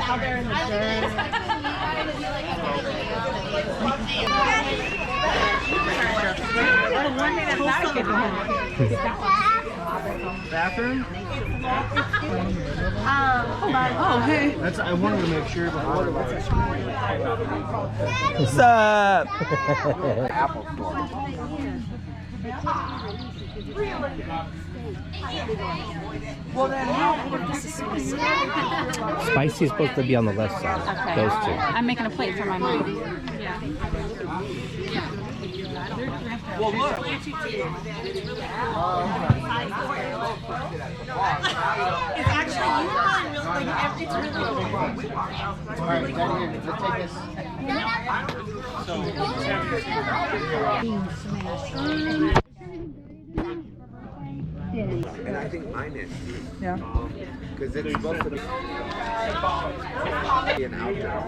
Out there in the dirt. Bathroom? Oh, hey. That's, I wanted to make sure. What's up? Apple store. Well, then, Spicy is supposed to be on the left side. okay. Those two. I'm making a plate for my mom. Yeah. Well, look. It's actually it's really good. All right, Daddy, let's take this. And I think mine is. Yeah. Because it's supposed to be an outdoor.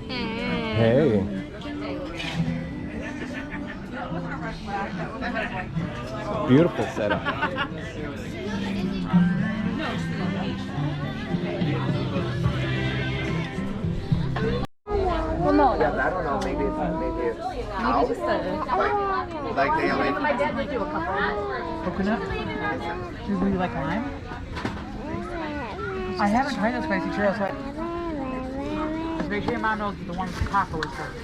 Hey. Beautiful setup. Well, no. Yeah, I don't know. Maybe it's out. Just Like they only. my dad would do a couple. Coconut? Do you like lime? I haven't tried the spicy churros, so just make sure your mom knows the one with the taco is first.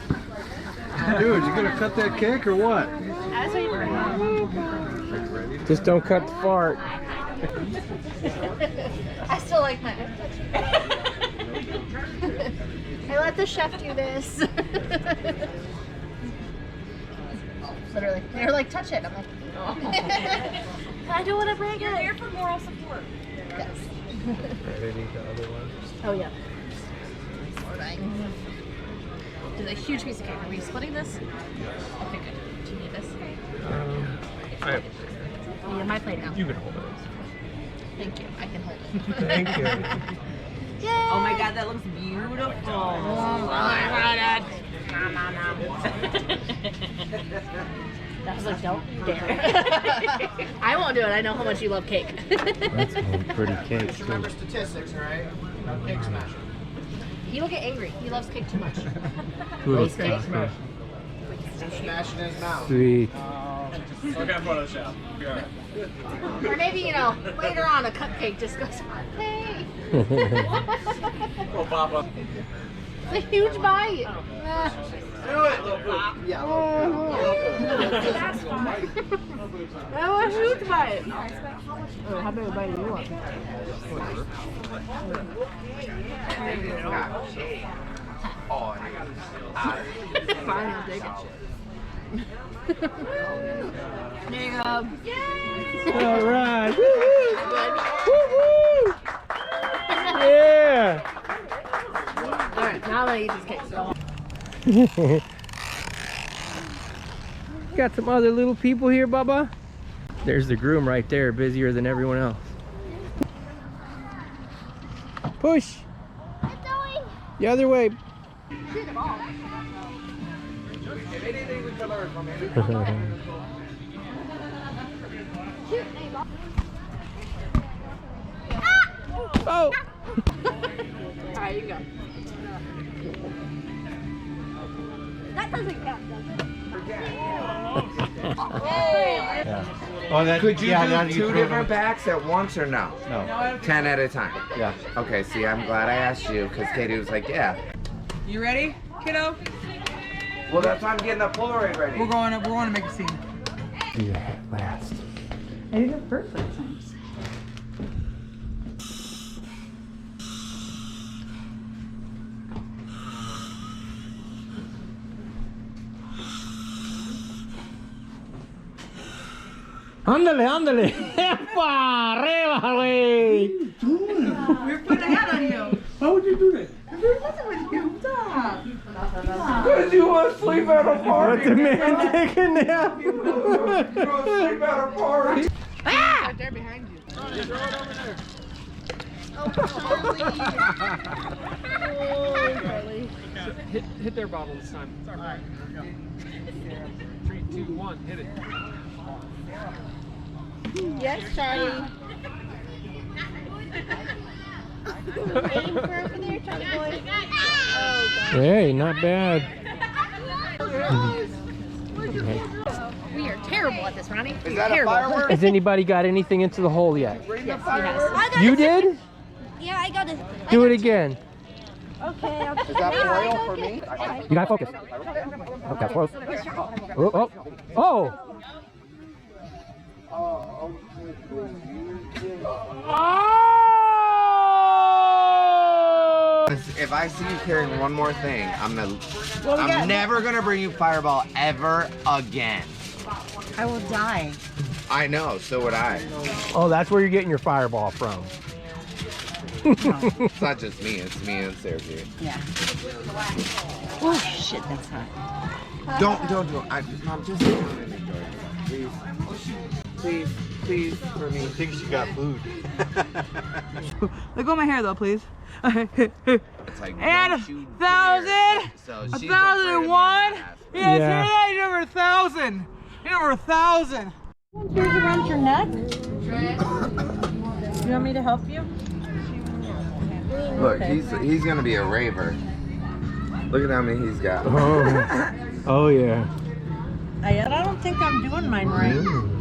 Dude, you gonna cut that cake or what? That's what you bring. Just don't cut the fart. I still like mine. I let the chef do this. Literally. They're like, touch it. I'm like, I don't want to break it. You're there for moral support. Yes. Oh, yeah. There's a huge piece of cake. Are we splitting this? Yes. Okay, good. Do you need this? Yeah, my plate now. You can hold it. Thank you. I can hold it. Thank you. Yay! Oh my god, that looks beautiful. Oh my god. That was like, don't dare. I won't do it. I know how much you love cake. That's a pretty cake. Just remember statistics, all right? No cake smashing. He will get angry. He loves cake too much. Little cake. taco. Smashing his mouth. Sweet. Okay, Photoshop. Or maybe, later on a cupcake just goes, hey. Oh, Papa. It's a huge bite. Do it, little pop. Yeah. That was a huge bite. Oh, how big a bite do you want? Fine, I'll take it. There you go. Yay! All right. Woo-hoo. Yeah. Alright, now I'm gonna eat this cake. Got some other little people here, Bubba. There's the groom right there, busier than everyone else. Push. The other way. Oh. Alright, you go. That doesn't count, does it? Yeah. Oh, that, Could you yeah, do two different packs at once or no? No. 10 at a time. Yeah. Okay, see, I'm glad I asked you because Katie was like, yeah. You ready, kiddo? Well, that's why I'm getting the Polaroid ready. We're going to make a scene. Yeah, last. I did it first times. Ándale, ándale. ¡Epa! ¡Arriba, güey! We're putting a hat on you. How would you do that? We're messing with you. Stop. Because you want to sleep at a Let party. the man take a nap. You want to sleep at a party. Right there behind you. Oh, Charlie. Hit their bottle this time. All right, here we go. 3, 2, 1, hit it. Yes, Charlie. Aim for over there, Charlie boy. Oh, God. Hey, not bad. We are terrible at this, Ronnie. Is that a firework? Has anybody got anything into the hole yet? Yes, he has. You did? Yeah, I got it. Do it again. Okay, I'll Is that foil for me? You gotta focus. Okay, close. Oh, oh, oh. If I see you carrying one more thing, I'm never gonna bring you Fireball ever again. I will die. I know, so would I. Oh, that's where you're getting your fireball from. It's not just me, it's me and Sergey. Yeah. Oh shit, that's hot. Don't. Mom, just sit down and enjoy it. Please. Please, for me. I think she got food. Look at my hair though, please. It's like, And don't you 1,000, dare. So she's afraid of me 1,001. and I'm Yes, Yeah. yeah. You're number 1,000. You're number 1,000. Yours around your neck. You want me to help you? Look, he's gonna be a raver. Look at how many he's got. Oh yeah. I don't think I'm doing mine right.